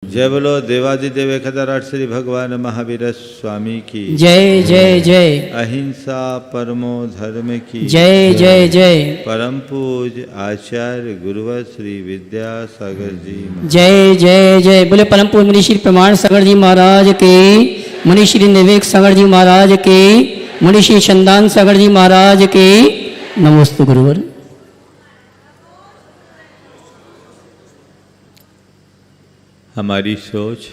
जय बोलो देवादिदेव एकदाराट श्री भगवान महावीर स्वामी की जय जय जय। अहिंसा परमो धर्म की जय जय जय। परम पूज आचार्य गुरुवर श्री विद्यासागर जी जय जय जय। बोले परम पूज मुनि श्री प्रमाण सागर जी महाराज के, मुनि श्री निवेक सागर जी महाराज के, मुनि श्री चंदान सागर जी महाराज के। नमोस्तु गुरुवर। हमारी सोच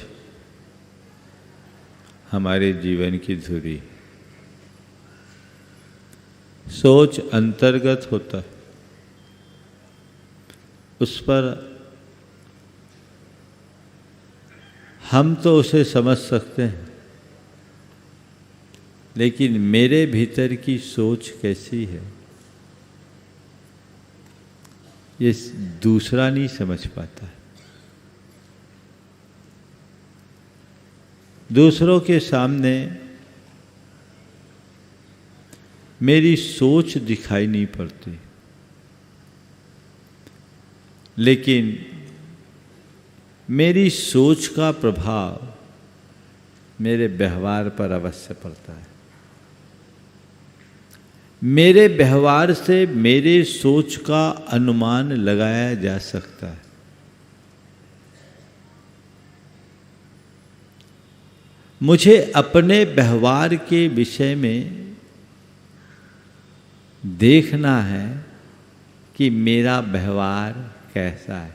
हमारे जीवन की धुरी। सोच अंतर्गत होता है, उस पर हम तो उसे समझ सकते हैं, लेकिन मेरे भीतर की सोच कैसी है ये दूसरा नहीं समझ पाता है। दूसरों के सामने मेरी सोच दिखाई नहीं पड़ती, लेकिन मेरी सोच का प्रभाव मेरे व्यवहार पर अवश्य पड़ता है। मेरे व्यवहार से मेरे सोच का अनुमान लगाया जा सकता है। मुझे अपने व्यवहार के विषय में देखना है कि मेरा व्यवहार कैसा है।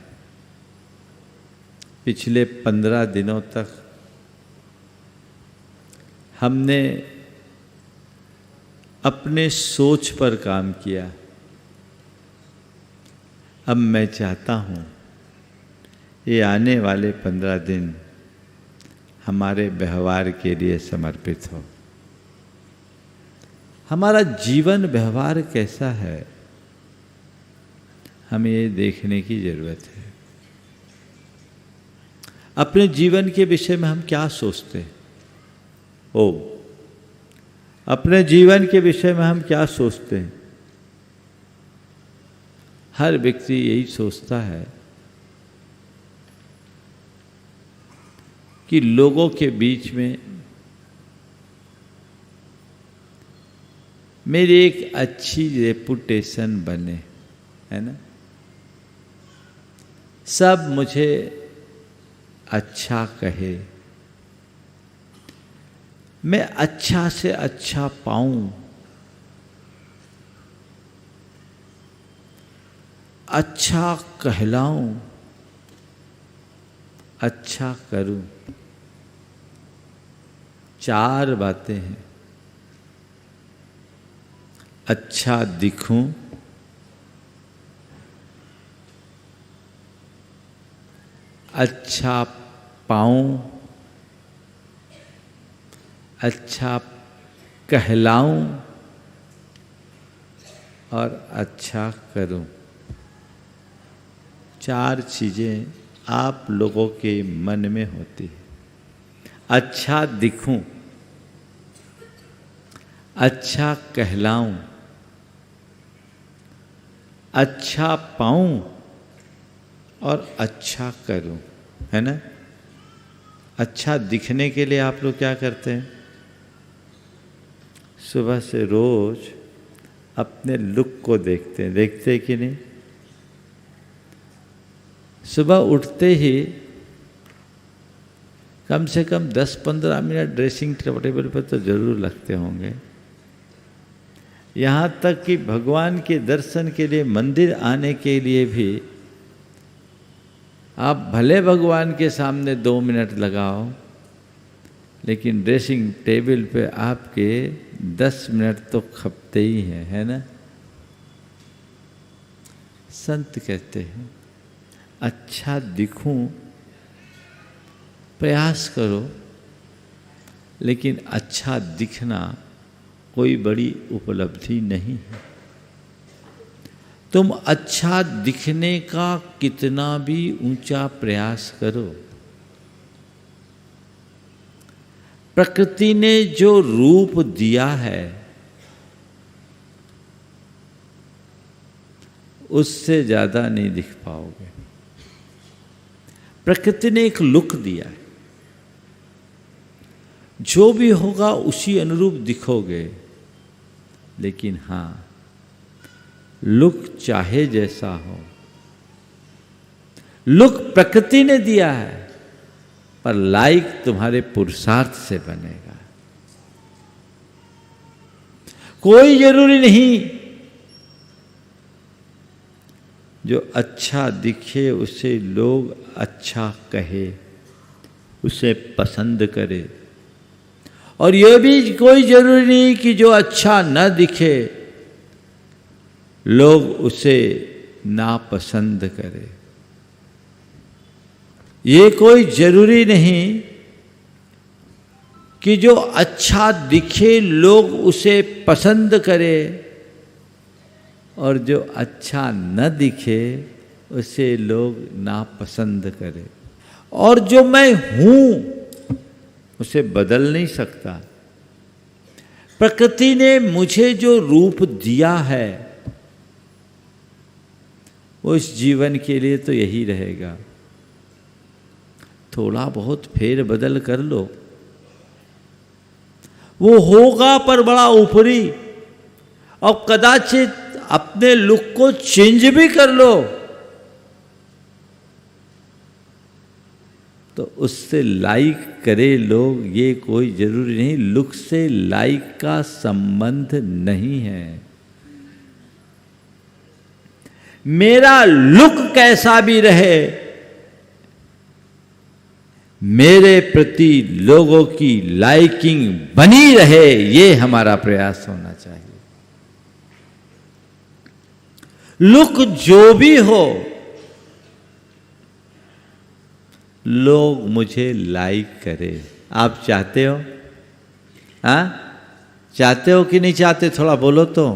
पिछले 15 दिनों तक हमने अपने सोच पर काम किया। अब मैं चाहता हूँ ये आने वाले 15 दिन हमारे व्यवहार के लिए समर्पित हो। हमारा जीवन व्यवहार कैसा है, हमें ये देखने की जरूरत है। अपने जीवन के विषय में हम क्या सोचते हैं? अपने जीवन के विषय में हम क्या सोचते हैं? हर व्यक्ति यही सोचता है कि लोगों के बीच में मेरी एक अच्छी रेपुटेशन बने, है ना। सब मुझे अच्छा कहे, मैं अच्छा से अच्छा पाऊं, अच्छा कहलाऊं, अच्छा करूं। 4 बातें हैं। अच्छा दिखूं, अच्छा पाऊं, अच्छा कहलाऊं और अच्छा करूं। 4 चीजें आप लोगों के मन में होती है। अच्छा दिखूं, अच्छा कहलाऊं, अच्छा पाऊं और अच्छा करूं, है ना। अच्छा दिखने के लिए आप लोग क्या करते हैं? सुबह से रोज अपने लुक को देखते हैं कि नहीं? सुबह उठते ही कम से कम 10-15 मिनट ड्रेसिंग टेबल पर तो जरूर लगते होंगे। यहाँ तक कि भगवान के दर्शन के लिए मंदिर आने के लिए भी आप भले भगवान के सामने 2 मिनट लगाओ, लेकिन ड्रेसिंग टेबल पे आपके 10 मिनट तो खपते ही हैं, है ना। संत कहते हैं अच्छा दिखूं, प्रयास करो, लेकिन अच्छा दिखना कोई बड़ी उपलब्धि नहीं है। तुम अच्छा दिखने का कितना भी ऊंचा प्रयास करो, प्रकृति ने जो रूप दिया है उससे ज्यादा नहीं दिख पाओगे। प्रकृति ने एक लुक दिया है, जो भी होगा उसी अनुरूप दिखोगे। लेकिन हाँ, लुक चाहे जैसा हो, लुक प्रकृति ने दिया है, पर लाइक तुम्हारे पुरुषार्थ से बनेगा। कोई जरूरी नहीं जो अच्छा दिखे उसे लोग अच्छा कहे, उसे पसंद करे, और यह भी कोई जरूरी नहीं कि जो अच्छा न दिखे लोग उसे नापसंद करे। ये कोई जरूरी नहीं कि जो अच्छा दिखे लोग उसे पसंद करे, और जो अच्छा न दिखे उसे लोग नापसंद करे। और जो मैं हूं उसे बदल नहीं सकता। प्रकृति ने मुझे जो रूप दिया है वो इस जीवन के लिए तो यही रहेगा। थोड़ा बहुत फेर बदल कर लो, वो होगा पर बड़ा ऊपरी, और कदाचित अपने लुक को चेंज भी कर लो तो उससे लाइक करे लोग, ये कोई जरूरी नहीं। लुक से लाइक का संबंध नहीं है। मेरा लुक कैसा भी रहे, मेरे प्रति लोगों की लाइकिंग बनी रहे, ये हमारा प्रयास होना चाहिए। लुक जो भी हो, लोग मुझे लाइक करे। आप चाहते हो? हाँ, चाहते हो कि नहीं चाहते? थोड़ा बोलो तो।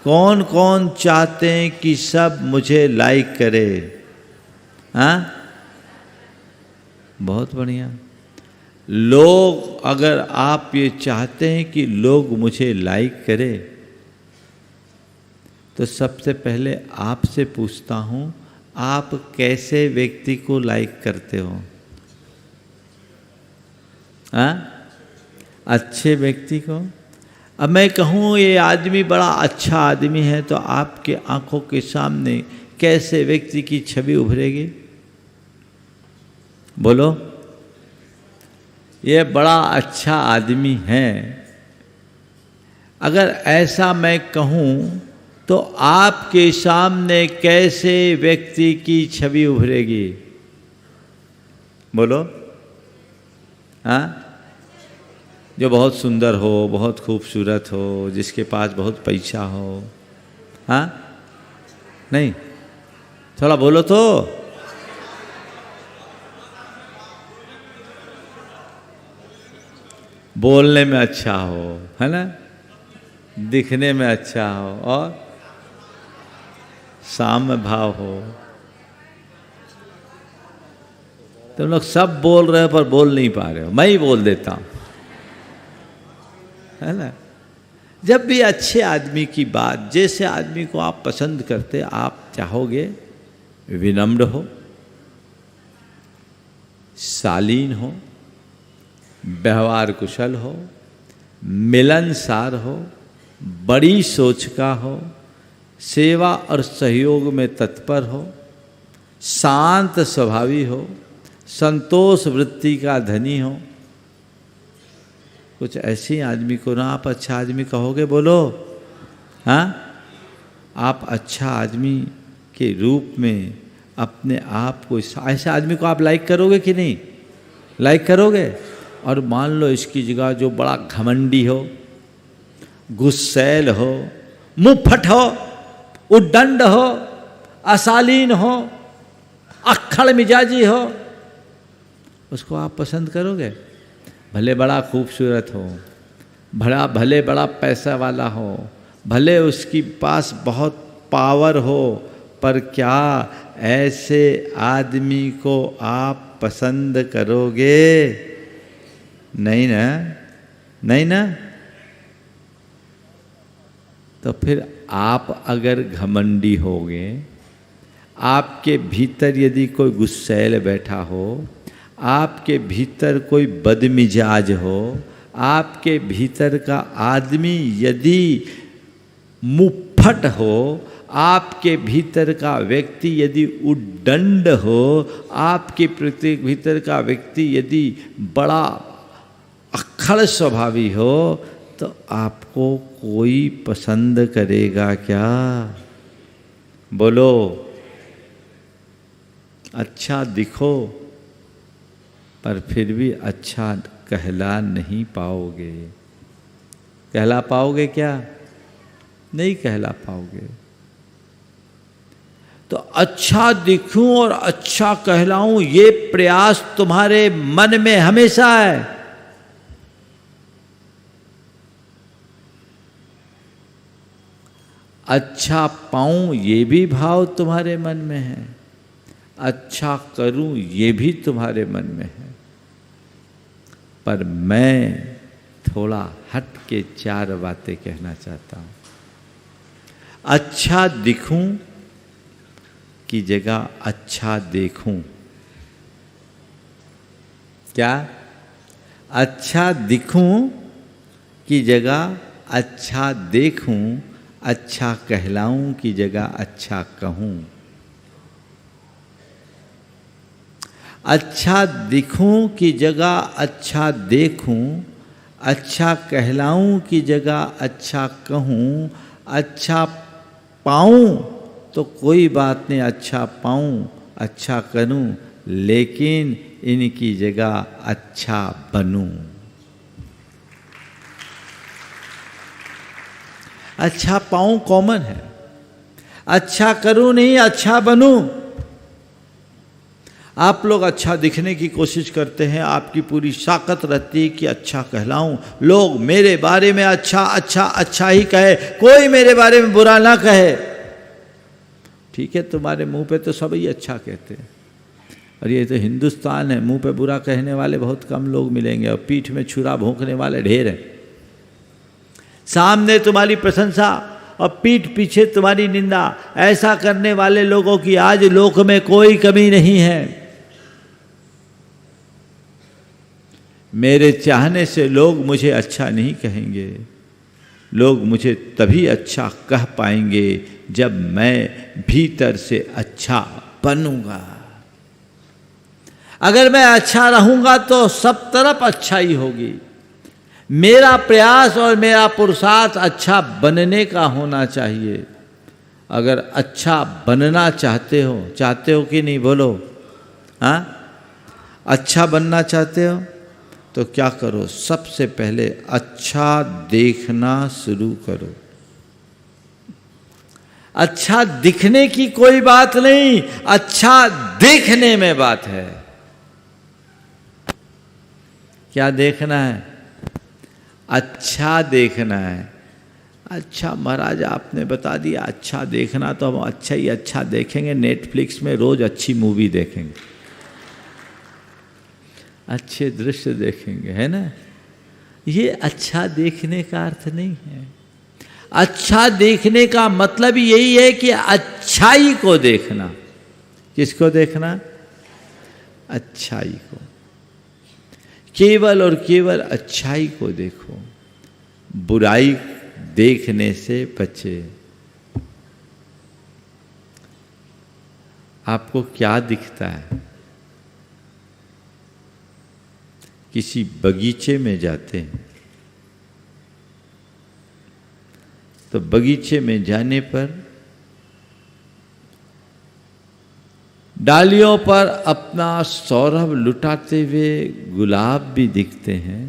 कौन कौन चाहते हैं कि सब मुझे लाइक करे? हाँ, बहुत बढ़िया। लोग, अगर आप ये चाहते हैं कि लोग मुझे लाइक करें, तो सबसे पहले आपसे पूछता हूं, आप कैसे व्यक्ति को लाइक करते हो? हाँ, अच्छे व्यक्ति को। अब मैं कहूँ ये आदमी बड़ा अच्छा आदमी है, तो आपके आंखों के सामने कैसे व्यक्ति की छवि उभरेगी? बोलो, ये बड़ा अच्छा आदमी है। अगर ऐसा मैं कहूँ तो आपके सामने कैसे व्यक्ति की छवि उभरेगी? बोलो। हाँ, जो बहुत सुंदर हो, बहुत खूबसूरत हो, जिसके पास बहुत पैसा हो। हाँ, नहीं, थोड़ा बोलो तो। बोलने में अच्छा हो, है ना, दिखने में अच्छा हो, और साम्य भाव हो। तुम लोग सब बोल रहे हो पर बोल नहीं पा रहे हो, मैं ही बोल देता हूं, है ना। जब भी अच्छे आदमी की बात, जैसे आदमी को आप पसंद करते, आप चाहोगे विनम्र हो, शालीन हो, व्यवहार कुशल हो, मिलनसार हो, बड़ी सोच का हो, सेवा और सहयोग में तत्पर हो, शांत स्वभावी हो, संतोष वृत्ति का धनी हो। कुछ ऐसे आदमी को ना आप अच्छा आदमी कहोगे? बोलो। हाँ, आप अच्छा आदमी के रूप में अपने आप को, ऐसे आदमी को आप लाइक करोगे कि नहीं? लाइक करोगे। और मान लो इसकी जगह जो बड़ा घमंडी हो, गुस्सैल हो, मुंहफट हो, उद्दंड हो, अशालीन हो, अक्खड़ मिजाजी हो, उसको आप पसंद करोगे? भले बड़ा खूबसूरत हो, भले बड़ा पैसा वाला हो, भले उसकी पास बहुत पावर हो, पर क्या ऐसे आदमी को आप पसंद करोगे? नहीं ना, नहीं ना। तो फिर आप अगर घमंडी होगे, आपके भीतर यदि कोई गुस्सैल बैठा हो, आपके भीतर कोई बदमिजाज हो, आपके भीतर का आदमी यदि मुफ्फट हो, आपके भीतर का व्यक्ति यदि उद्दंड हो, आपके भीतर का व्यक्ति यदि बड़ा अक्खड़ स्वभावी हो, तो आपको कोई पसंद करेगा क्या? बोलो। अच्छा दिखो पर फिर भी अच्छा कहला नहीं पाओगे। कहला पाओगे क्या? नहीं कहला पाओगे। तो अच्छा दिखूं और अच्छा कहलाऊं, ये प्रयास तुम्हारे मन में हमेशा है। अच्छा पाऊं ये भी भाव तुम्हारे मन में है, अच्छा करूं ये भी तुम्हारे मन में है। पर मैं थोड़ा हट के 4 बातें कहना चाहता हूं। अच्छा दिखूं की जगह अच्छा देखूं। क्या? अच्छा दिखूं की जगह अच्छा देखूं, अच्छा कहलाऊं की जगह अच्छा कहूं। अच्छा दिखूं की जगह अच्छा देखूं, अच्छा कहलाऊं की जगह अच्छा कहूं, अच्छा पाऊं तो कोई बात नहीं, अच्छा पाऊं, अच्छा करूं, लेकिन इनकी जगह अच्छा बनूं। अच्छा पाऊं कॉमन है, अच्छा करूं नहीं, अच्छा बनूं। आप लोग अच्छा दिखने की कोशिश करते हैं, आपकी पूरी ताकत रहती है कि अच्छा कहलाऊं, लोग मेरे बारे में अच्छा अच्छा अच्छा ही कहे, कोई मेरे बारे में बुरा ना कहे। ठीक है, तुम्हारे मुंह पे तो सब ही अच्छा कहते हैं, और ये तो हिंदुस्तान है, मुंह पे बुरा कहने वाले बहुत कम लोग मिलेंगे और पीठ में छुरा भोंकने वाले ढेर हैं। सामने तुम्हारी प्रशंसा और पीठ पीछे तुम्हारी निंदा, ऐसा करने वाले लोगों की आज लोक में कोई कमी नहीं है। मेरे चाहने से लोग मुझे अच्छा नहीं कहेंगे, लोग मुझे तभी अच्छा कह पाएंगे जब मैं भीतर से अच्छा बनूंगा। अगर मैं अच्छा रहूंगा तो सब तरफ अच्छाई होगी। मेरा प्रयास और मेरा पुरुषार्थ अच्छा बनने का होना चाहिए। अगर अच्छा बनना चाहते हो कि नहीं? बोलो। हाँ, अच्छा बनना चाहते हो तो क्या करो? सबसे पहले अच्छा देखना शुरू करो। अच्छा दिखने की कोई बात नहीं, अच्छा देखने में बात है। क्या देखना है? अच्छा देखना है। अच्छा महाराज आपने बता दिया अच्छा देखना, तो हम अच्छा ही अच्छा देखेंगे। नेटफ्लिक्स में रोज अच्छी मूवी देखेंगे, अच्छे दृश्य देखेंगे, है ना? ये अच्छा देखने का अर्थ नहीं है। अच्छा देखने का मतलब यही है कि अच्छाई को देखना। किसको देखना? अच्छाई को। केवल और केवल अच्छाई को देखो, बुराई देखने से बचे। आपको क्या दिखता है? किसी बगीचे में जाते हैं तो बगीचे में जाने पर डालियों पर अपना सौरभ लुटाते हुए गुलाब भी दिखते हैं,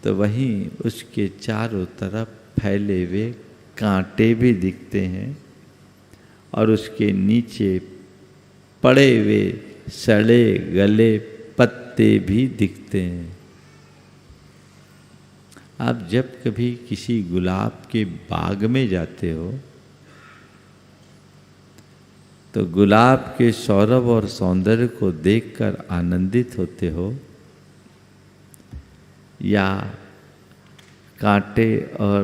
तो वहीं उसके चारों तरफ फैले हुए कांटे भी दिखते हैं और उसके नीचे पड़े हुए सड़े गले पत्ते भी दिखते हैं। आप जब कभी किसी गुलाब के बाग में जाते हो तो गुलाब के सौरभ और सौंदर्य को देखकर आनंदित होते हो या कांटे और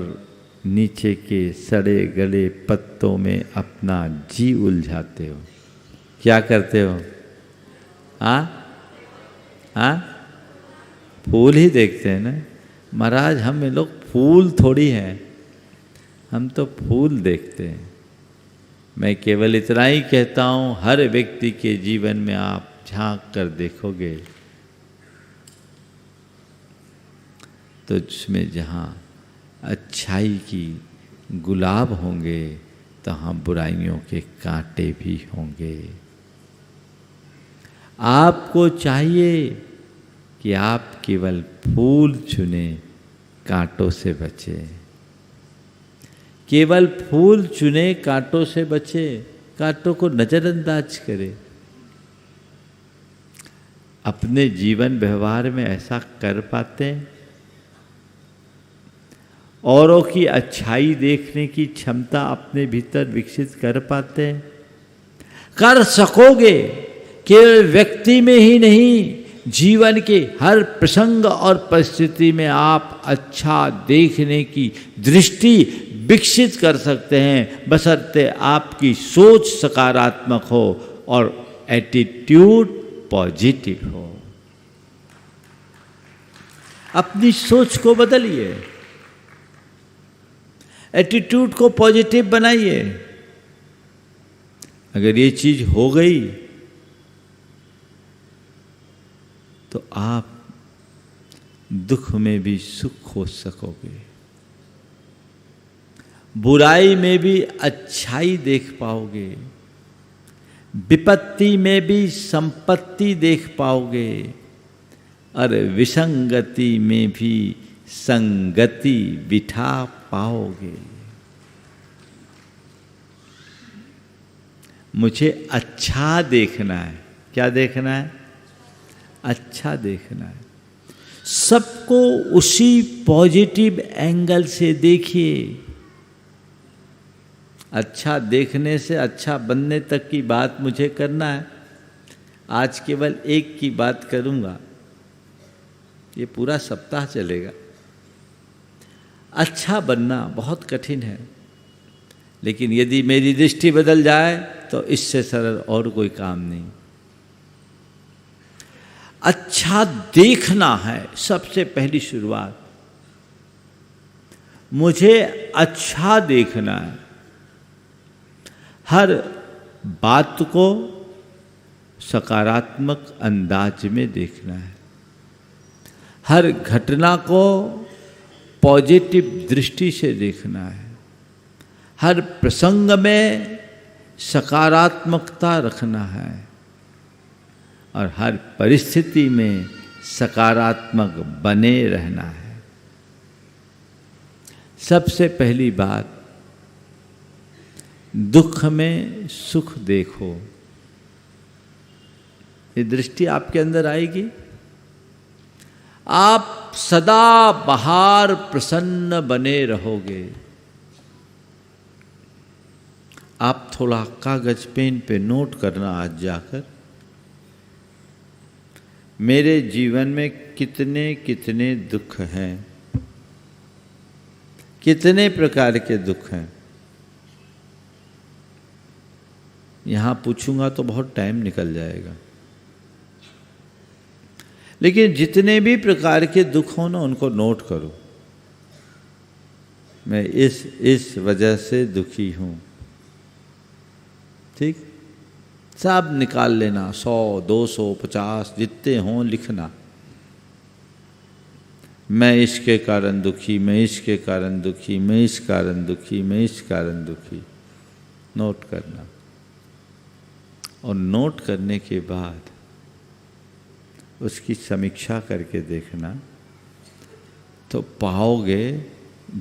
नीचे के सड़े गले पत्तों में अपना जी उलझाते हो। क्या करते हो? फूल ही देखते हैं ना महाराज। हम लोग फूल थोड़ी हैं, हम तो फूल देखते हैं। मैं केवल इतना ही कहता हूँ, हर व्यक्ति के जीवन में आप झांक कर देखोगे तो उसमें जहाँ अच्छाई की गुलाब होंगे तहाँ बुराइयों के कांटे भी होंगे। आपको चाहिए कि आप केवल फूल चुने, कांटों से बचे। केवल फूल चुने, कांटों से बचे, कांटों को नजरअंदाज करे। अपने जीवन व्यवहार में ऐसा कर पाते हैं? औरों की अच्छाई देखने की क्षमता अपने भीतर विकसित कर पाते हैं? कर सकोगे। केवल व्यक्ति में ही नहीं, जीवन के हर प्रसंग और परिस्थिति में आप अच्छा देखने की दृष्टि विकसित कर सकते हैं, बशर्ते आपकी सोच सकारात्मक हो और एटीट्यूड पॉजिटिव हो। अपनी सोच को बदलिए, एटीट्यूड को पॉजिटिव बनाइए। अगर ये चीज हो गई तो आप दुख में भी सुख खोज सकोगे, बुराई में भी अच्छाई देख पाओगे, विपत्ति में भी संपत्ति देख पाओगे और विसंगति में भी संगति बिठा पाओगे। मुझे अच्छा देखना है। क्या देखना है? अच्छा देखना है। सबको उसी पॉजिटिव एंगल से देखिए। अच्छा देखने से अच्छा बनने तक की बात मुझे करना है। आज केवल एक की बात करूंगा, ये पूरा सप्ताह चलेगा। अच्छा बनना बहुत कठिन है, लेकिन यदि मेरी दृष्टि बदल जाए तो इससे सरल और कोई काम नहीं। अच्छा देखना है सबसे पहली शुरुआत। मुझे अच्छा देखना है। हर बात को सकारात्मक अंदाज में देखना है। हर घटना को पॉजिटिव दृष्टि से देखना है। हर प्रसंग में सकारात्मकता रखना है और हर परिस्थिति में सकारात्मक बने रहना है। सबसे पहली बात, दुख में सुख देखो। ये दृष्टि आपके अंदर आएगी, आप सदा बहार प्रसन्न बने रहोगे। आप थोड़ा कागज पेन पे नोट करना आज जाकर, मेरे जीवन में कितने कितने दुख हैं, कितने प्रकार के दुख हैं। यहां पूछूंगा तो बहुत टाइम निकल जाएगा, लेकिन जितने भी प्रकार के दुख हो ना, उनको नोट करो। मैं इस वजह से दुखी हूं, ठीक? सब निकाल लेना, 100, 200, 50 जितने हों लिखना। मैं इसके कारण दुखी, मैं इसके कारण दुखी, मैं इस कारण दुखी, मैं इस कारण दुखी। नोट करना, और नोट करने के बाद उसकी समीक्षा करके देखना, तो पाओगे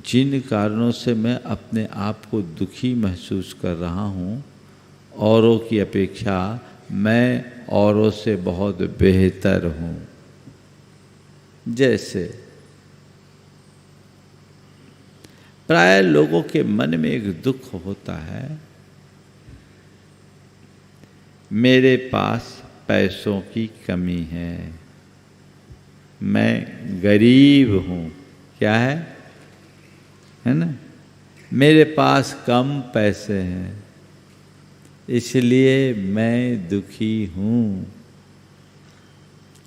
जिन कारणों से मैं अपने आप को दुखी महसूस कर रहा हूँ, औरों की अपेक्षा मैं औरों से बहुत बेहतर हूँ। जैसे प्राय लोगों के मन में एक दुख होता है, मेरे पास पैसों की कमी है, मैं गरीब हूँ। क्या है ना? मेरे पास कम पैसे हैं इसलिए मैं दुखी हूँ।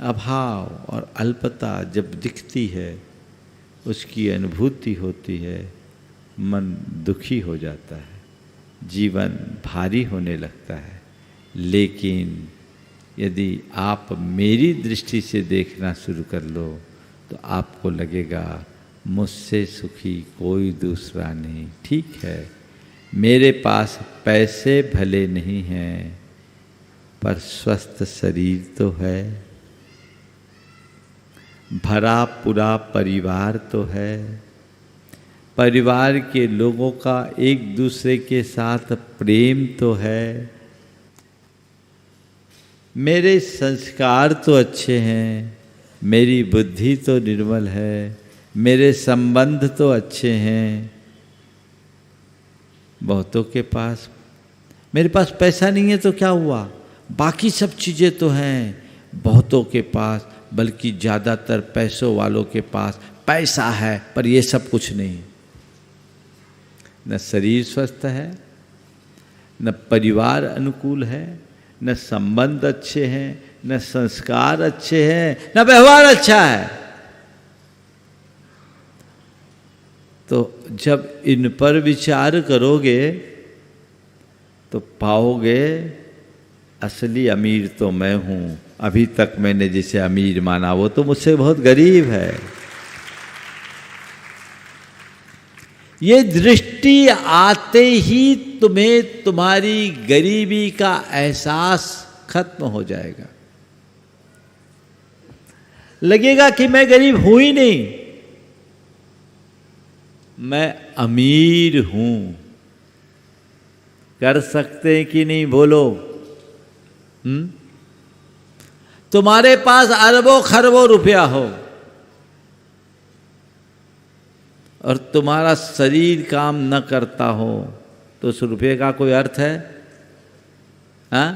अभाव और अल्पता जब दिखती है, उसकी अनुभूति होती है, मन दुखी हो जाता है, जीवन भारी होने लगता है। लेकिन यदि आप मेरी दृष्टि से देखना शुरू कर लो तो आपको लगेगा मुझसे सुखी कोई दूसरा नहीं। ठीक है, मेरे पास पैसे भले नहीं हैं पर स्वस्थ शरीर तो है, भरा पूरा परिवार तो है, परिवार के लोगों का एक दूसरे के साथ प्रेम तो है, मेरे संस्कार तो अच्छे हैं, मेरी बुद्धि तो निर्मल है, मेरे संबंध तो अच्छे हैं। बहुतों के पास, मेरे पास पैसा नहीं है तो क्या हुआ, बाकी सब चीज़ें तो हैं। बहुतों के पास, बल्कि ज़्यादातर पैसों वालों के पास पैसा है पर ये सब कुछ नहीं। न शरीर स्वस्थ है, न परिवार अनुकूल है, न संबंध अच्छे हैं, न संस्कार अच्छे हैं, न व्यवहार अच्छा है। तो जब इन पर विचार करोगे तो पाओगे असली अमीर तो मैं हूँ। अभी तक मैंने जिसे अमीर माना वो तो मुझसे बहुत गरीब है। ये दृष्टि आते ही तुम्हें तुम्हारी गरीबी का एहसास खत्म हो जाएगा। लगेगा कि मैं गरीब हूं ही नहीं, मैं अमीर हूं। कर सकते हैं कि नहीं बोलो? तुम्हारे पास अरबों खरबों रुपया हो और तुम्हारा शरीर काम न करता हो तो उस रुपये का कोई अर्थ है? हाँ?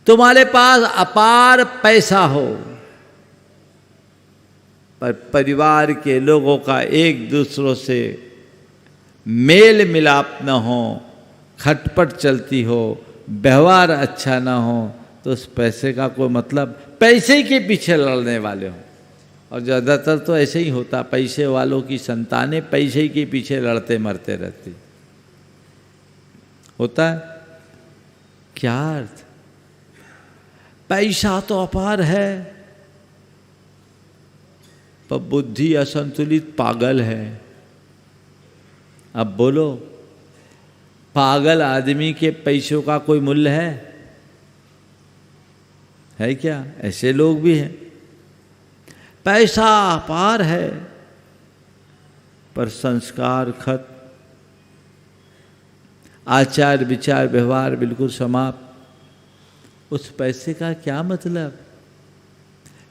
तुम्हारे पास अपार पैसा हो पर परिवार के लोगों का एक दूसरों से मेल मिलाप न हो, खटपट चलती हो, व्यवहार अच्छा ना हो तो उस पैसे का कोई मतलब। पैसे के पीछे लड़ने वाले हो, और ज़्यादातर तो ऐसे ही होता, पैसे वालों की संतानें पैसे के पीछे लड़ते मरते रहती। होता है क्या अर्थ? पैसा तो अपार है पर बुद्धि असंतुलित पागल है। अब बोलो, पागल आदमी के पैसों का कोई मूल्य है क्या? ऐसे लोग भी हैं। पैसा अपार है पर संस्कार खत्म, आचार विचार व्यवहार बिल्कुल समाप्त। उस पैसे का क्या मतलब?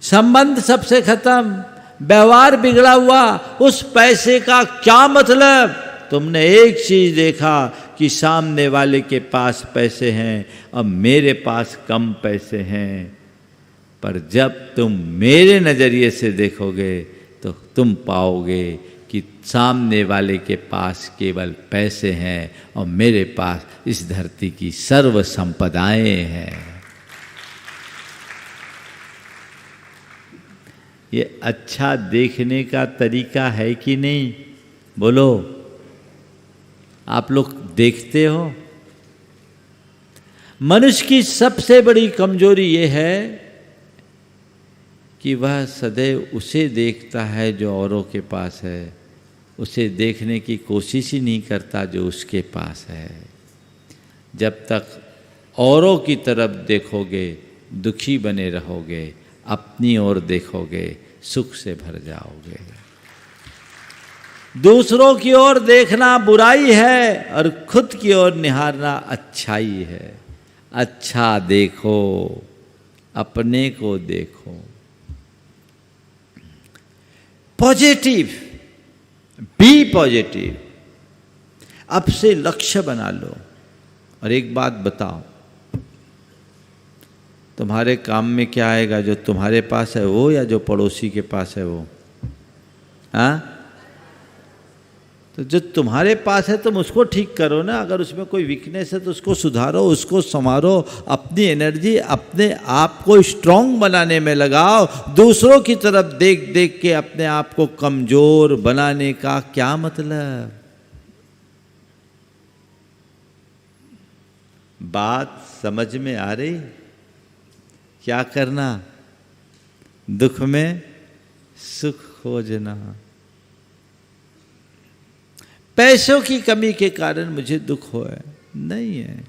संबंध सबसे खत्म, व्यवहार बिगड़ा हुआ, उस पैसे का क्या मतलब? तुमने एक चीज देखा कि सामने वाले के पास पैसे हैं और मेरे पास कम पैसे हैं, पर जब तुम मेरे नज़रिए से देखोगे तो तुम पाओगे कि सामने वाले के पास केवल पैसे हैं और मेरे पास इस धरती की सर्व संपदाएं हैं। ये अच्छा देखने का तरीका है कि नहीं? बोलो, आप लोग देखते हो? मनुष्य की सबसे बड़ी कमजोरी ये है कि वह सदैव उसे देखता है जो औरों के पास है, उसे देखने की कोशिश ही नहीं करता जो उसके पास है। जब तक औरों की तरफ देखोगे दुखी बने रहोगे, अपनी ओर देखोगे सुख से भर जाओगे। दूसरों की ओर देखना बुराई है और खुद की ओर निहारना अच्छाई है। अच्छा देखो, अपने को देखो। Positive, be positive. अब से लक्ष्य बना लो। और एक बात बताओ, तुम्हारे काम में क्या आएगा? जो तुम्हारे पास है वो या जो पड़ोसी के पास है वो? हाँ? तो जो तुम्हारे पास है तुम उसको ठीक करो ना। अगर उसमें कोई वीकनेस है तो उसको सुधारो, उसको संवारो, अपनी एनर्जी अपने आप को स्ट्रांग बनाने में लगाओ। दूसरों की तरफ देख देख के अपने आप को कमजोर बनाने का क्या मतलब? बात समझ में आ रही? क्या करना? दुख में सुख खोजना। पैसों की कमी के कारण मुझे दुख हो है, नहीं है।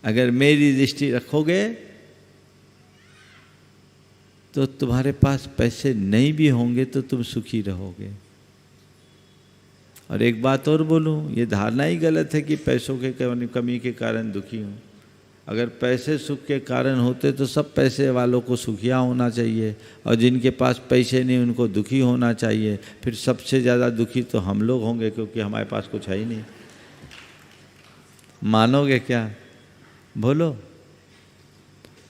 अगर मेरी दृष्टि रखोगे तो तुम्हारे पास पैसे नहीं भी होंगे तो तुम सुखी रहोगे। और एक बात और बोलूं, ये धारणा ही गलत है कि पैसों के कमी के कारण दुखी हूं। अगर पैसे सुख के कारण होते तो सब पैसे वालों को सुखिया होना चाहिए, और जिनके पास पैसे नहीं उनको दुखी होना चाहिए। फिर सबसे ज़्यादा दुखी तो हम लोग होंगे, क्योंकि हमारे पास कुछ है ही नहीं। मानोगे क्या? बोलो।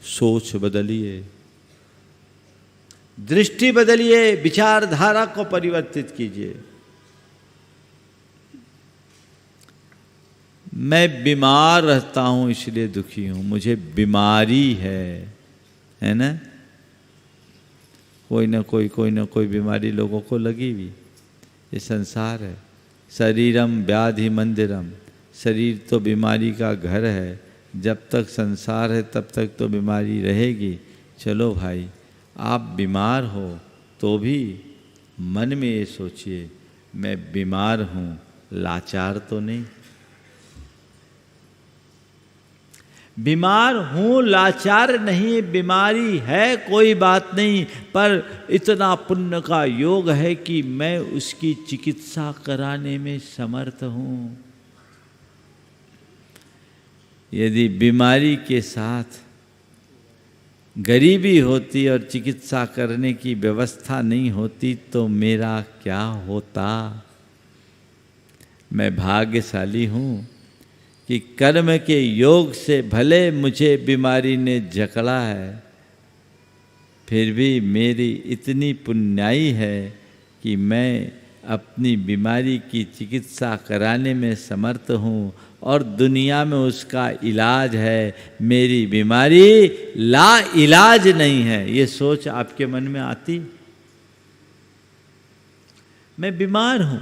सोच बदलिए, दृष्टि बदलिए, विचारधारा को परिवर्तित कीजिए। मैं बीमार रहता हूं इसलिए दुखी हूं, मुझे बीमारी है ना? कोई ना कोई बीमारी लोगों को लगी हुई। ये संसार है। शरीरम व्याधि मंदिरम, शरीर तो बीमारी का घर है। जब तक संसार है तब तक तो बीमारी रहेगी। चलो भाई, आप बीमार हो तो भी मन में ये सोचिए, मैं बीमार हूँ, लाचार तो नहीं। बीमार हूँ, लाचार नहीं, बीमारी है कोई बात नहीं, पर इतना पुण्य का योग है कि मैं उसकी चिकित्सा कराने में समर्थ हूँ। यदि बीमारी के साथ गरीबी होती और चिकित्सा करने की व्यवस्था नहीं होती तो मेरा क्या होता? मैं भाग्यशाली हूँ कि कर्म के योग से भले मुझे बीमारी ने जकड़ा है, फिर भी मेरी इतनी पुण्याई है कि मैं अपनी बीमारी की चिकित्सा कराने में समर्थ हूँ, और दुनिया में उसका इलाज है। मेरी बीमारी ला इलाज नहीं है। ये सोच आपके मन में आती? मैं बीमार हूँ,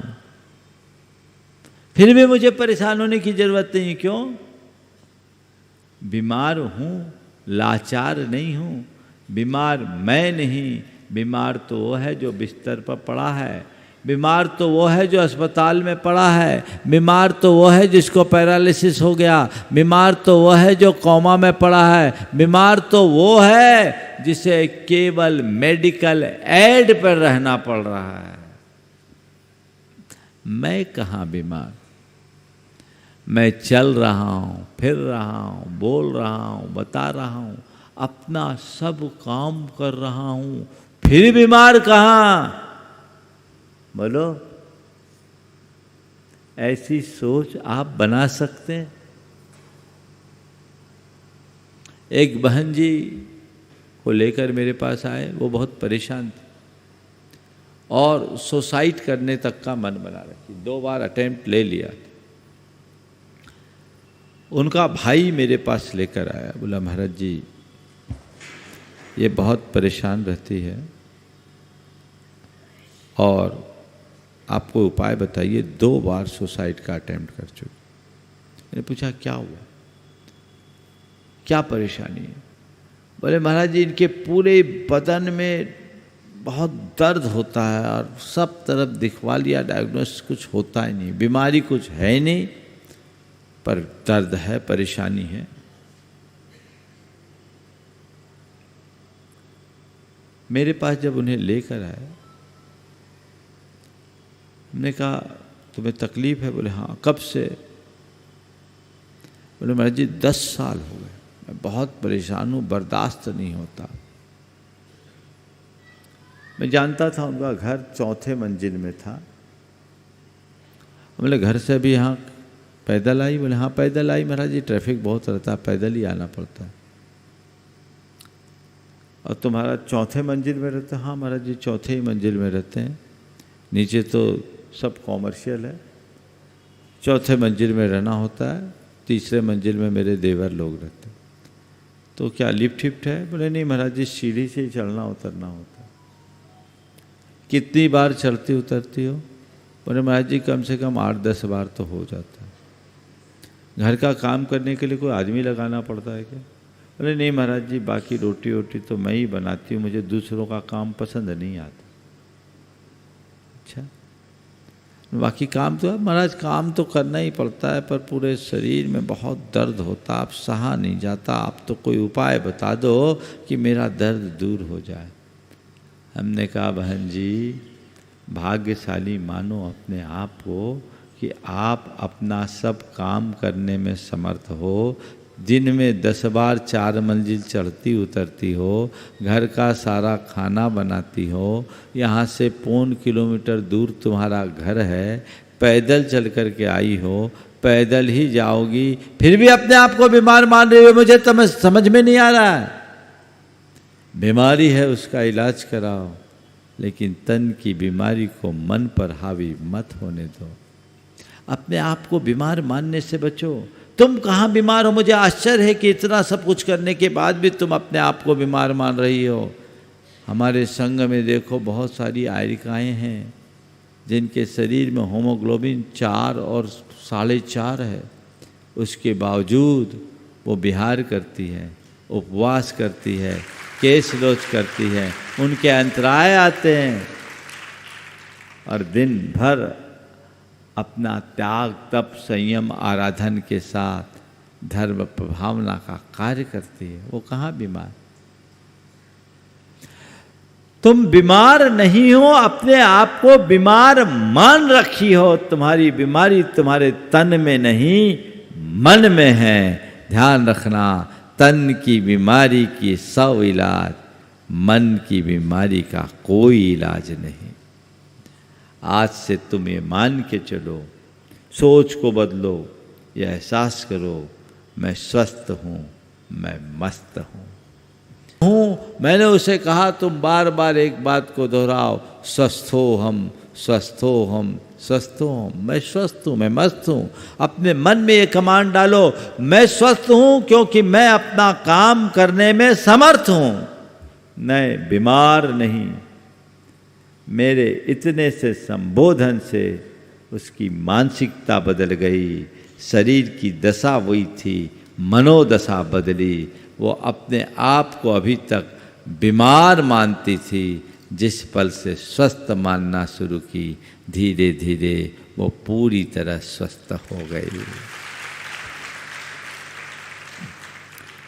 फिर भी मुझे परेशान होने की जरूरत नहीं। क्यों? बीमार हूँ, लाचार नहीं हूँ। बीमार मैं नहीं, बीमार तो वो है जो बिस्तर पर पड़ा है। बीमार तो वो है जो अस्पताल में पड़ा है। बीमार तो वो है जिसको पैरालिसिस हो गया। बीमार तो वो है जो कोमा में पड़ा है। बीमार तो वो है जिसे केवल मेडिकल एड पर रहना पड़ रहा है। मैं कहाँ बीमार? मैं चल रहा हूँ, फिर रहा हूँ, बोल रहा हूँ, बता रहा हूँ, अपना सब काम कर रहा हूँ, फिर बीमार कहाँ? बोलो। ऐसी सोच आप बना सकते हैं? एक बहन जी को लेकर मेरे पास आए, वो बहुत परेशान थे और सुसाइड करने तक का मन बना रखी। 2 बार अटेम्प्ट ले लिया। उनका भाई मेरे पास लेकर आया, बोला महाराज जी ये बहुत परेशान रहती है और आपको उपाय बताइए। 2 बार सुसाइड का अटेम्प्ट कर चुकी। मैंने पूछा क्या हुआ, क्या परेशानी है? बोले महाराज जी इनके पूरे बदन में बहुत दर्द होता है और सब तरफ दिखवा लिया, डायग्नोसिस कुछ होता ही नहीं, बीमारी कुछ है नहीं, पर दर्द है, परेशानी है। मेरे पास जब उन्हें लेकर आया, हमने कहा तुम्हें तकलीफ है? बोले हाँ। कब से? बोले महाराज जी 10 साल हो गए, मैं बहुत परेशान हूँ, बर्दाश्त नहीं होता। मैं जानता था उनका घर 4थे मंजिल में था। बोले घर से भी यहाँ पैदल आई? बोले हाँ पैदल आई महाराज जी, ट्रैफिक बहुत रहता है, पैदल ही आना पड़ता है। और तुम्हारा 4थे मंजिल में रहता है? हाँ महाराज जी 4थे ही मंजिल में रहते हैं, नीचे तो सब कॉमर्शियल है। चौथे मंजिल में रहना होता है, तीसरे मंजिल में मेरे देवर लोग रहते हैं। तो क्या लिफ्ट हिफ्ट है? बोले नहीं महाराज जी, सीढ़ी से ही चढ़ना उतरना होता है। कितनी बार चढ़ती उतरती हो? बोले महाराज जी कम से कम 8-10 बार तो हो जाता है। घर का काम करने के लिए कोई आदमी लगाना पड़ता है क्या? बोले नहीं महाराज जी, बाकी रोटी वोटी तो मैं ही बनाती हूँ, मुझे दूसरों का काम पसंद नहीं आता। अच्छा, बाकी काम तो है महाराज, काम तो करना ही पड़ता है, पर पूरे शरीर में बहुत दर्द होता, आप सहा नहीं जाता, आप तो कोई उपाय बता दो कि मेरा दर्द दूर हो जाए। हमने कहा बहन जी, भाग्यशाली मानो अपने आप को कि आप अपना सब काम करने में समर्थ हो। दिन में 10 बार 4 मंजिल चढ़ती उतरती हो, घर का सारा खाना बनाती हो, यहाँ से 1.25 किलोमीटर दूर तुम्हारा घर है, पैदल चल कर के आई हो, पैदल ही जाओगी, फिर भी अपने आप को बीमार मान रही हो। मुझे समझ में नहीं आ रहा है। बीमारी है उसका इलाज कराओ, लेकिन तन की बीमारी को मन पर हावी मत होने दो। अपने आप को बीमार मानने से बचो। तुम कहाँ बीमार हो? मुझे आश्चर्य है कि इतना सब कुछ करने के बाद भी तुम अपने आप को बीमार मान रही हो। हमारे संघ में देखो बहुत सारी आयरिकाएँ हैं जिनके शरीर में होमोग्लोबिन 4 और 4.5 है, उसके बावजूद वो विहार करती है, उपवास करती है, केश रोज करती है, उनके अंतराय आते हैं और दिन भर अपना त्याग तप संयम आराधन के साथ धर्म प्रभावना का कार्य करती है। वो कहाँ बीमार? तुम बीमार नहीं हो, अपने आप को बीमार मान रखी हो। तुम्हारी बीमारी तुम्हारे तन में नहीं मन में है। ध्यान रखना, तन की बीमारी की 100 इलाज, मन की बीमारी का कोई इलाज नहीं। आज से तुम ये मान के चलो, सोच को बदलो, ये एहसास करो मैं स्वस्थ हूँ, मैं मस्त हूँ। मैंने उसे कहा तुम बार बार एक बात को दोहराओ, स्वस्थ हो हम, स्वस्थ हो हम, स्वस्थ हो हम। मैं स्वस्थ हूँ, मैं मस्त हूँ। अपने मन में ये कमांड डालो, मैं स्वस्थ हूँ क्योंकि मैं अपना काम करने में समर्थ हूँ, मैं बीमार नहीं। मेरे इतने से संबोधन से उसकी मानसिकता बदल गई, शरीर की दशा वही थी, मनोदशा बदली। वो अपने आप को अभी तक बीमार मानती थी, जिस पल से स्वस्थ मानना शुरू की, धीरे धीरे वो पूरी तरह स्वस्थ हो गई।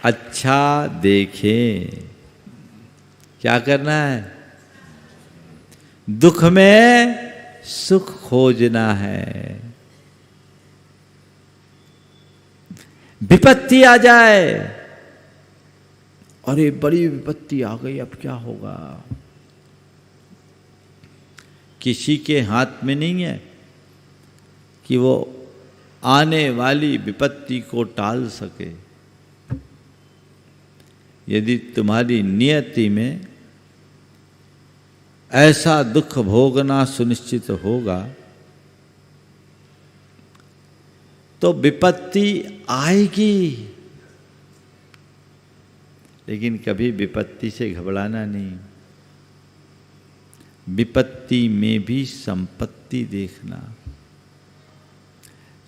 अच्छा देखें, क्या करना है? दुख में सुख खोजना है। विपत्ति आ जाए, अरे बड़ी विपत्ति आ गई, अब क्या होगा? किसी के हाथ में नहीं है कि वो आने वाली विपत्ति को टाल सके। यदि तुम्हारी नियति में ऐसा दुख भोगना सुनिश्चित होगा तो विपत्ति आएगी, लेकिन कभी विपत्ति से घबराना नहीं। विपत्ति में भी संपत्ति देखना।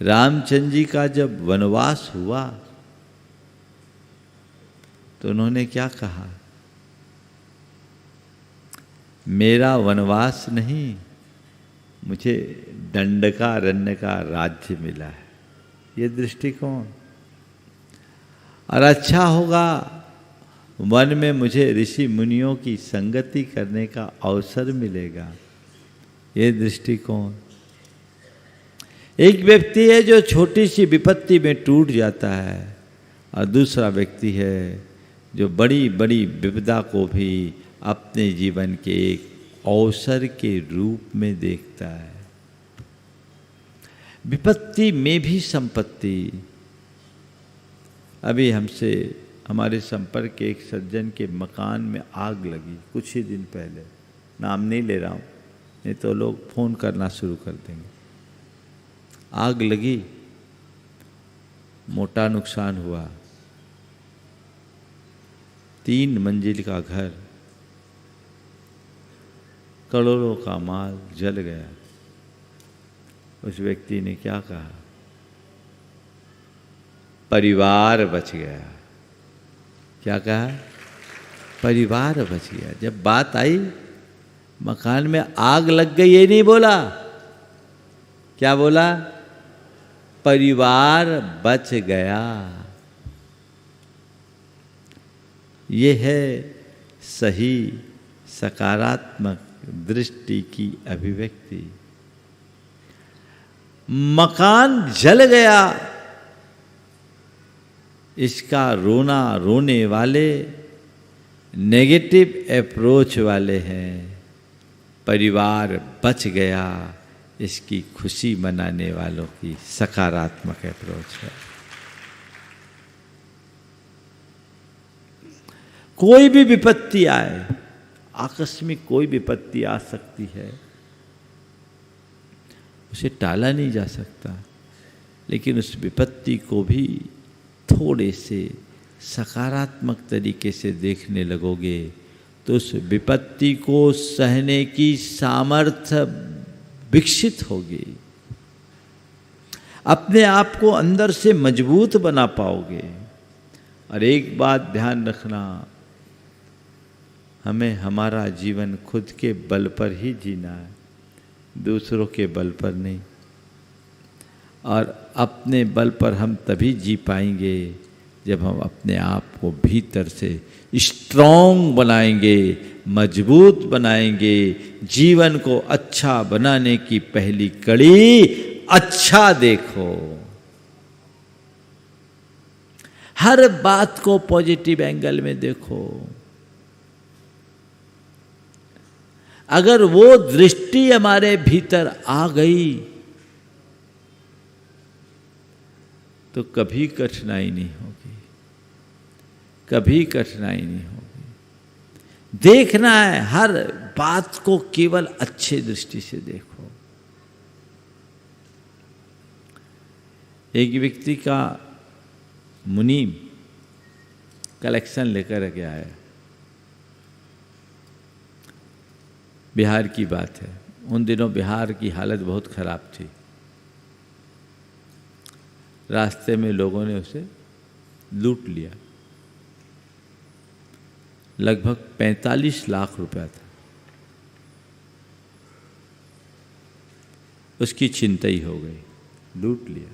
रामचंद्र जी का जब वनवास हुआ तो उन्होंने क्या कहा? मेरा वनवास नहीं, मुझे दंडकारण्य का राज्य मिला है। ये दृष्टिकोण। और अच्छा होगा वन में मुझे ऋषि मुनियों की संगति करने का अवसर मिलेगा। ये दृष्टिकोण। एक व्यक्ति है जो छोटी सी विपत्ति में टूट जाता है, और दूसरा व्यक्ति है जो बड़ी बड़ी विपदा को भी अपने जीवन के एक अवसर के रूप में देखता है। विपत्ति में भी संपत्ति। अभी हमसे हमारे संपर्क के एक सज्जन के मकान में आग लगी कुछ ही दिन पहले, नाम नहीं ले रहा हूँ। नहीं तो लोग फोन करना शुरू कर देंगे। आग लगी, मोटा नुकसान हुआ, 3 मंजिल का घर, करोड़ों का माल जल गया। उस व्यक्ति ने क्या कहा? परिवार बच गया। क्या कहा? परिवार बच गया। जब बात आई मकान में आग लग गई, ये नहीं बोला। क्या बोला? परिवार बच गया। ये है सही सकारात्मक दृष्टि की अभिव्यक्ति। मकान जल गया, इसका रोना रोने वाले नेगेटिव अप्रोच वाले हैं। परिवार बच गया, इसकी खुशी मनाने वालों की सकारात्मक अप्रोच है। कोई भी विपत्ति आए, आकस्मिक कोई विपत्ति आ सकती है, उसे टाला नहीं जा सकता, लेकिन उस विपत्ति को भी थोड़े से सकारात्मक तरीके से देखने लगोगे तो उस विपत्ति को सहने की सामर्थ्य विकसित होगी। अपने आप को अंदर से मजबूत बना पाओगे। और एक बात ध्यान रखना, हमें हमारा जीवन खुद के बल पर ही जीना है, दूसरों के बल पर नहीं। और अपने बल पर हम तभी जी पाएंगे जब हम अपने आप को भीतर से स्ट्रॉन्ग बनाएंगे, मजबूत बनाएंगे। जीवन को अच्छा बनाने की पहली कड़ी अच्छा देखो। हर बात को पॉजिटिव एंगल में देखो। अगर वो दृष्टि हमारे भीतर आ गई तो कभी कठिनाई नहीं होगी, कभी कठिनाई नहीं होगी। देखना है, हर बात को केवल अच्छे दृष्टि से देखो। एक व्यक्ति का मुनीम कलेक्शन लेकर के आया, बिहार की बात है। उन दिनों बिहार की हालत बहुत खराब थी। रास्ते में लोगों ने उसे लूट लिया। लगभग 45 लाख रुपया था। उसकी छिनतई हो गई, लूट लिया।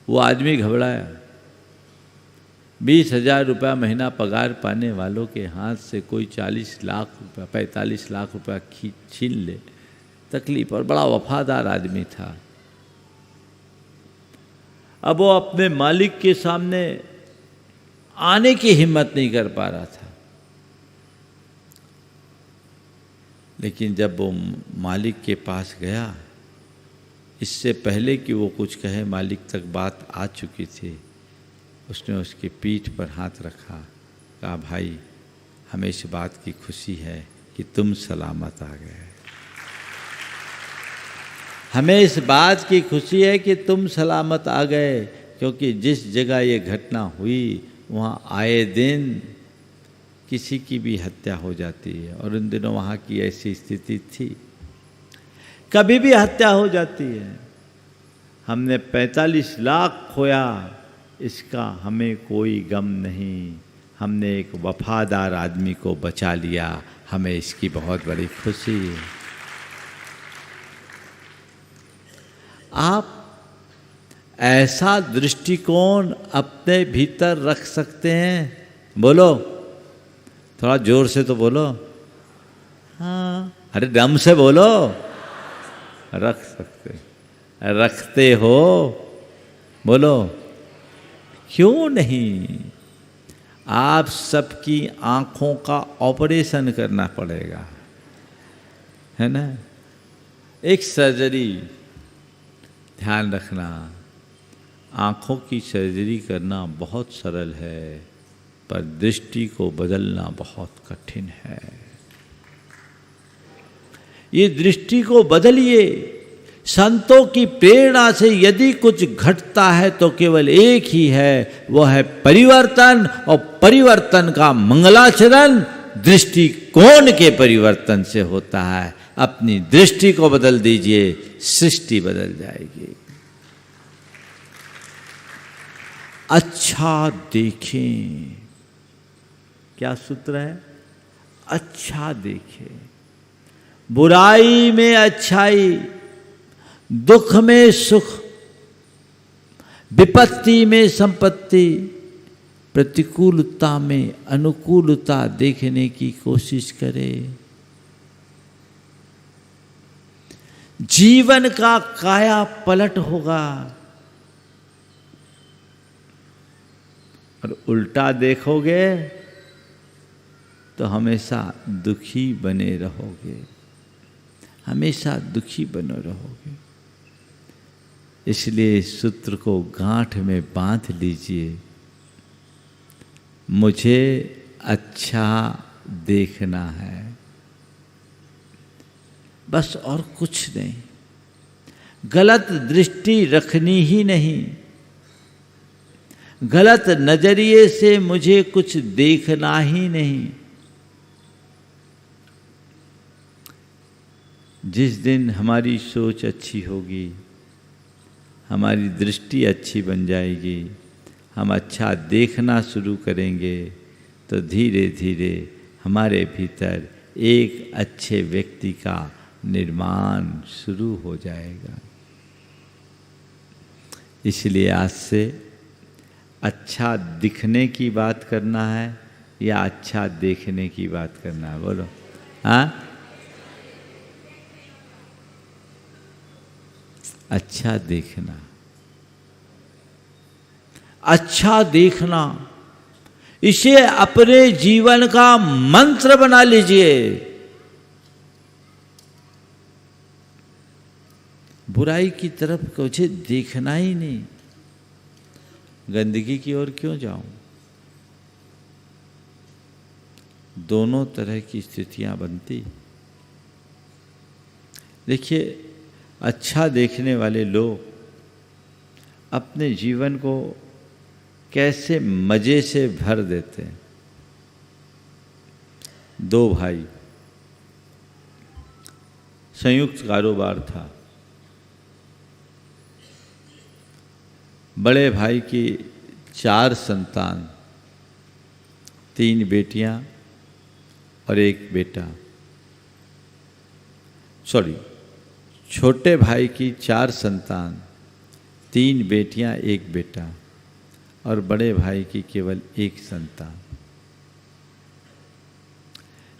वो आदमी घबराया। 20,000 रुपया महीना पगार पाने वालों के हाथ से कोई 40 लाख रुपया, 45 लाख रुपया छीन ले, तकलीफ। और बड़ा वफादार आदमी था। अब वो अपने मालिक के सामने आने की हिम्मत नहीं कर पा रहा था। लेकिन जब वो मालिक के पास गया, इससे पहले कि वो कुछ कहे मालिक तक बात आ चुकी थी। उसने उसकी पीठ पर हाथ रखा, कहा भाई हमें इस बात की खुशी है कि तुम सलामत आ गए। हमें इस बात की खुशी है कि तुम सलामत आ गए, क्योंकि जिस जगह ये घटना हुई वहाँ आए दिन किसी की भी हत्या हो जाती है। और उन दिनों वहाँ की ऐसी स्थिति थी, कभी भी हत्या हो जाती है। हमने 45 लाख खोया, इसका हमें कोई गम नहीं। हमने एक वफादार आदमी को बचा लिया, हमें इसकी बहुत बड़ी खुशी है। आप ऐसा दृष्टिकोण अपने भीतर रख सकते हैं? बोलो, थोड़ा जोर से तो बोलो। हाँ, अरे दम से बोलो। रख सकते, रखते हो? बोलो, क्यों नहीं? आप सबकी आंखों का ऑपरेशन करना पड़ेगा, है ना? एक सर्जरी, ध्यान रखना, आंखों की सर्जरी करना बहुत सरल है, पर दृष्टि को बदलना बहुत कठिन है। ये दृष्टि को बदलिए। संतों की प्रेरणा से यदि कुछ घटता है तो केवल एक ही है, वो है परिवर्तन, और परिवर्तन का मंगलाचरण दृष्टिकोण के परिवर्तन से होता है। अपनी दृष्टि को बदल दीजिए, सृष्टि बदल जाएगी। अच्छा देखें, क्या सूत्र है? अच्छा देखें, बुराई में अच्छाई, दुख में सुख, विपत्ति में संपत्ति, प्रतिकूलता में अनुकूलता देखने की कोशिश करें। जीवन का काया पलट होगा। और उल्टा देखोगे तो हमेशा दुखी बने रहोगे, हमेशा दुखी बने रहोगे। इसलिए इस सूत्र को गांठ में बांध लीजिए, मुझे अच्छा देखना है, बस और कुछ नहीं। गलत दृष्टि रखनी ही नहीं, गलत नजरिए से मुझे कुछ देखना ही नहीं। जिस दिन हमारी सोच अच्छी होगी, हमारी दृष्टि अच्छी बन जाएगी, हम अच्छा देखना शुरू करेंगे, तो धीरे धीरे हमारे भीतर एक अच्छे व्यक्ति का निर्माण शुरू हो जाएगा। इसलिए आज से अच्छा दिखने की बात करना है या अच्छा देखने की बात करना है? बोलो। हाँ, अच्छा देखना, अच्छा देखना, इसे अपने जीवन का मंत्र बना लीजिए। बुराई की तरफ मुझे देखना ही नहीं, गंदगी की ओर क्यों जाऊं? दोनों तरह की स्थितियां बनती। देखिए, अच्छा देखने वाले लोग अपने जीवन को कैसे मजे से भर देते हैं। दो भाई, संयुक्त कारोबार था। बड़े भाई की 4 संतान, 3 बेटियां और 1 बेटा। छोटे भाई की 4 संतान, 3 बेटियां 1 बेटा, और बड़े भाई की केवल 1 संतान।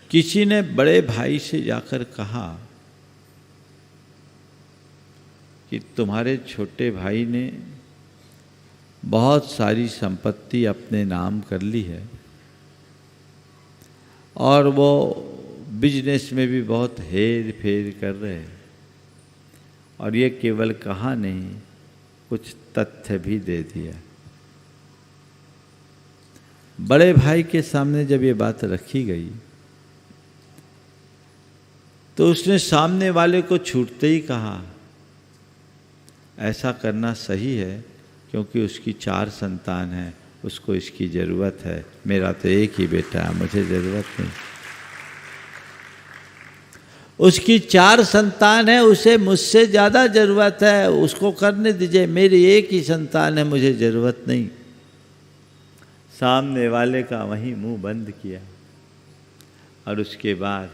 किसी ने बड़े भाई से जाकर कहा कि तुम्हारे छोटे भाई ने बहुत सारी संपत्ति अपने नाम कर ली है और वो बिजनेस में भी बहुत हेर फेर कर रहे हैं, और ये केवल कहा नहीं, कुछ तथ्य भी दे दिया। बड़े भाई के सामने जब ये बात रखी गई तो उसने सामने वाले को छूटते ही कहा, ऐसा करना सही है क्योंकि उसकी 4 संतान हैं, उसको इसकी ज़रूरत है, मेरा तो 1 ही बेटा है, मुझे ज़रूरत नहीं। उसकी 4 संतान है, उसे मुझसे ज़्यादा ज़रूरत है, उसको करने दीजिए, मेरी 1 ही संतान है, मुझे ज़रूरत नहीं। सामने वाले का वहीं मुंह बंद किया और उसके बाद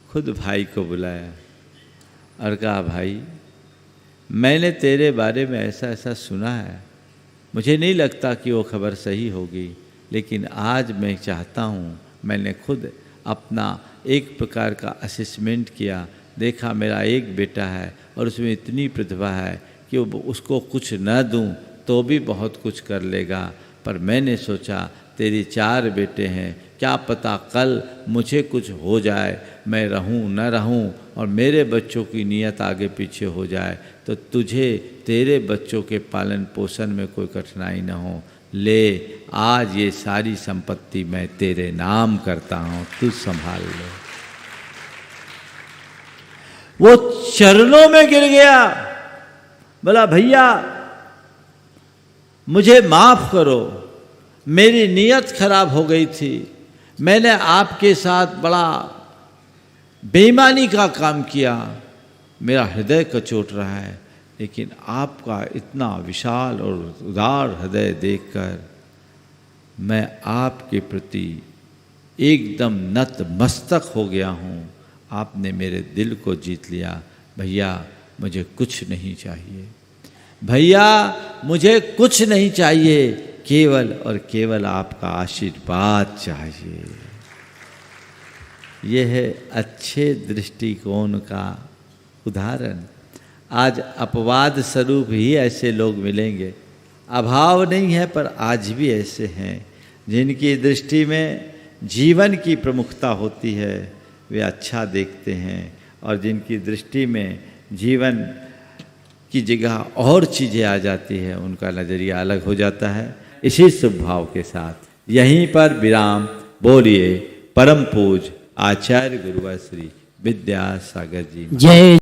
खुद भाई को बुलाया और कहा, भाई मैंने तेरे बारे में ऐसा ऐसा सुना है, मुझे नहीं लगता कि वो खबर सही होगी, लेकिन आज मैं चाहता हूँ, मैंने खुद अपना एक प्रकार का असेसमेंट किया, देखा मेरा 1 बेटा है और उसमें इतनी प्रतिभा है कि उसको कुछ न दूं तो भी बहुत कुछ कर लेगा, पर मैंने सोचा तेरी 4 बेटे हैं, क्या पता कल मुझे कुछ हो जाए, मैं रहूं न रहूं और मेरे बच्चों की नीयत आगे पीछे हो जाए, तो तुझे तेरे बच्चों के पालन पोषण में कोई कठिनाई न हो। ले, आज ये सारी संपत्ति मैं तेरे नाम करता हूँ, तू संभाल ले। वो चरणों में गिर गया, बोला भैया मुझे माफ करो, मेरी नीयत खराब हो गई थी, मैंने आपके साथ बड़ा बेईमानी का काम किया, मेरा हृदय कचोट रहा है, लेकिन आपका इतना विशाल और उदार हृदय देखकर मैं आपके प्रति एकदम नतमस्तक हो गया हूँ। आपने मेरे दिल को जीत लिया। भैया मुझे कुछ नहीं चाहिए, भैया मुझे कुछ नहीं चाहिए, केवल और केवल आपका आशीर्वाद चाहिए। यह है अच्छे दृष्टिकोण का उदाहरण। आज अपवाद स्वरूप ही ऐसे लोग मिलेंगे, अभाव नहीं है, पर आज भी ऐसे हैं जिनकी दृष्टि में जीवन की प्रमुखता होती है, वे अच्छा देखते हैं, और जिनकी दृष्टि में जीवन की जगह और चीज़ें आ जाती है, उनका नज़रिया अलग हो जाता है। इसी शुभ भाव के साथ यहीं पर विराम। बोलिए परम पूज आचार्य गुरुवर श्री विद्यासागर जी। जय